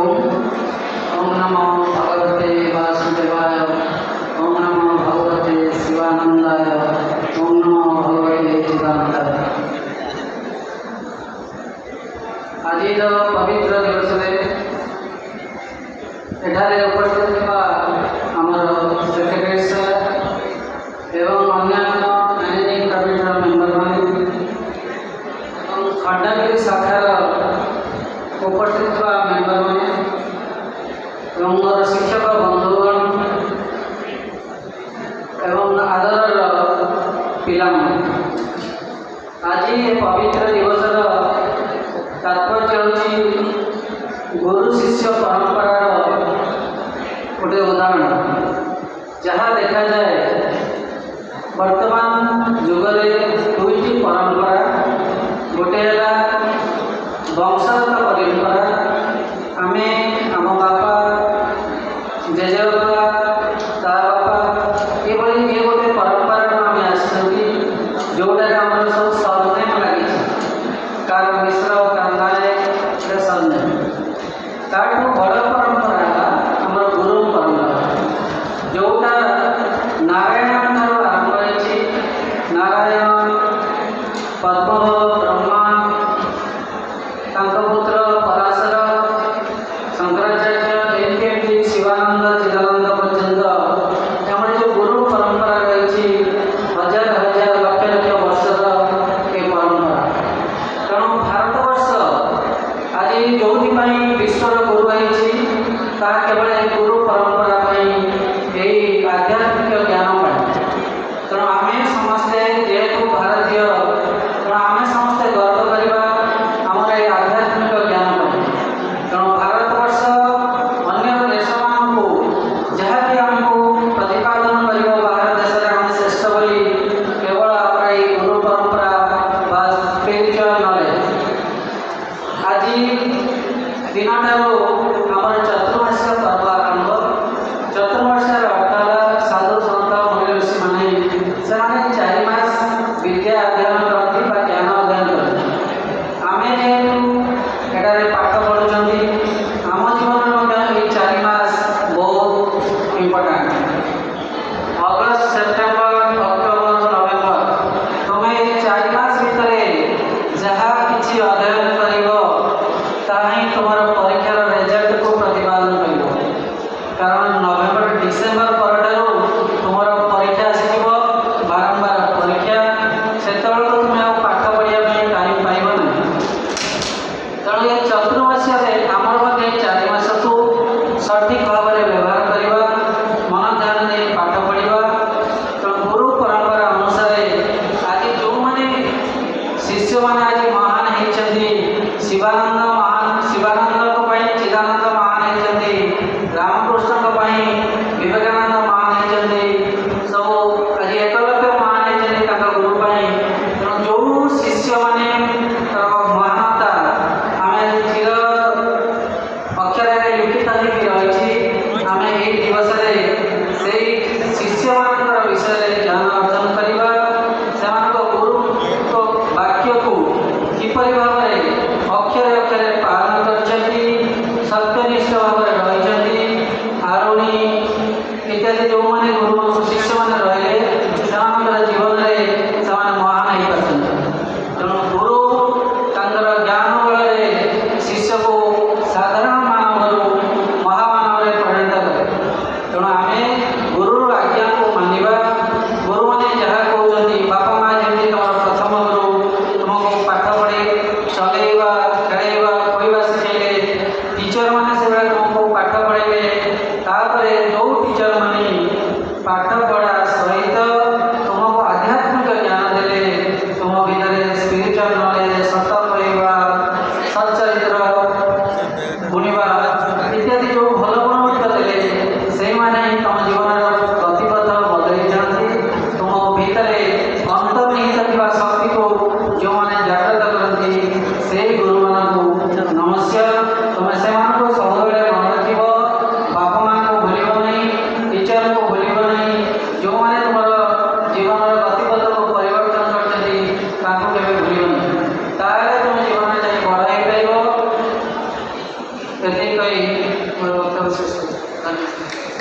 ओम नमो भगवते वासुदेवाय। ओम नमो भगवते शिवानंदाय। ओम नमो भगवते चिदानंदाय। आज पवित्र दिवस एठारे उपस्थित आमर सेक्रेटरी सर एवं अन्यान्य मैनेजिंग कमिटीर मेंबर मैंने खंडगिरी शाखार उपस्थित मेंबर मैंने मोर शिक्षक बंधुगण एवं आदर पिला आज ये पवित्र दिवस तात्पर्य होची गुरु शिष्य परंपरार गोटे उदाहरण जहाँ देखा जाए वर्तमान जुगरे दुईटी परंपरा गोटे है वंशगत परंपरा आमे आम बापा जेजेबापा ता बापा ये गोटे परंपरा आम आसती जोटा आम सब सरनेम लगी कार मिश्र कांदाए सरनेम ताठू बड़ परंपरा आम गुरु परंपरा जोटा नारायण आरंभ होती नारायण पद्म ब्रह्मा पुत्र पराशर शंकराचार्य एमके शिवानंद चिदानंद पर्यंत आम जो गुरु परंपरा रही हजार हजार लक्ष लक्ष वर्षर ये परंपरा तेणु भारतवर्ष आज जो विश्वर गुरु रही केवल गुरु परंपरा यही आध्यात्मिक ज्ञान तेणु आम समस्ते जेहेतु भारतीय तेणु आम समस्ते गर्व करवा आमर ये आध्यात्मिक ज्ञान तेणु भारतवर्ष अन्य देश मानू जहाँकि आमको प्रतिपादन कर बाहर देश में आम श्रेष्ठ बोली केवल आम ये गुरु परंपरा बा स्पिरिचुअल नॉलेज आज दिन ठारू आम चतुर्मास्य पर्व आरंभ चतुर्मास्यार अर्थ साधु सन्त मुनि ऋषि मैंने 4 मास विद्या अध्ययन करती ज्ञान अध्ययन करती आम जेहेतु एटारे पाठ पढ़ुं आम जीवन में 4 मास बहुत important August September October November तुम्हें 4 मास भितर जहाँ किसी अध्ययन कर तुम परीक्षार रेजल्ट को प्रतिपादन कर कारण नवेम्बर डिसेम्बर पर तुम परीक्षा आसो बारंबार परीक्षा से तुम पाठ पढ़ाई टाइम पाइब ना तेणु ये चतुर्मास्य आमर मध्य 4 मास को सठिक भाव में व्यवहार करवा मन ध्यान दे पाठ पढ़ा तेणु गुरु परंपरा अनुसार आज जो मैंने शिष्य मैंने आज महान होती शिवानंद महान शिवानंद चिदानंद महान होती रामकृष्ण विवेकानंद महान होती सब आज एकलव्य महान होती गुरु तेणु जो शिष्य मैंने महानता आम चिर अक्षर लिखित रही आम यही दिवस से शिष्य मान विषय ज्ञान अर्जन करवा से गुरु वाक्य को किपरि भाव अक्षरे अक्षरे पालन करछन्ति सत्यनिष्ठ भाव रही आरुणी इत्यादि जो मैंने गुरु शिष्य मैंने रहे जीवन में से महान हो पार्टी तेणु गुरु ज्ञान बल शिष्य को साधारण मानव महामानव परिणत करे तेणु आम गुरु आज्ञा को मानवा गुरु मैंने जहाँ कहते बापा माँ जमी तुम प्रथम गुरु तुमको पाठ पढ़े चलैवा खेलैवा कहवा शिखेले टीचर मैंने से तुमको पाठ पढ़े तापर जो टीचर मैंने पाठ पढ़ा सहित तुमको आध्यात्मिक ज्ञान देले तुम भीतर स्पिरिचुअल नॉलेज सत कहवा सच्चरित्र बुणवा इत्यादि जो भल गुण देले से मैंने तुम जीवन गतिपथ बदल जाती तुम भीतर अंतर्निहित थी शक्ति को जो मैंने जागृत करती से गुरु मान नमस्कार तुम्हें से सब मन रख बापा माँ को भूल नहीं टीचर को भूल नहीं जो मैंने तुम जीवन गतिपथ को परिवर्तन करते भूल नहीं ताले तुम जीवन में बढ़ाई पार ଏ କହି ମୋର ବକ୍ତବ୍ୟ ଶେଷ କରୁଛି। ଧନ୍ୟବାଦ।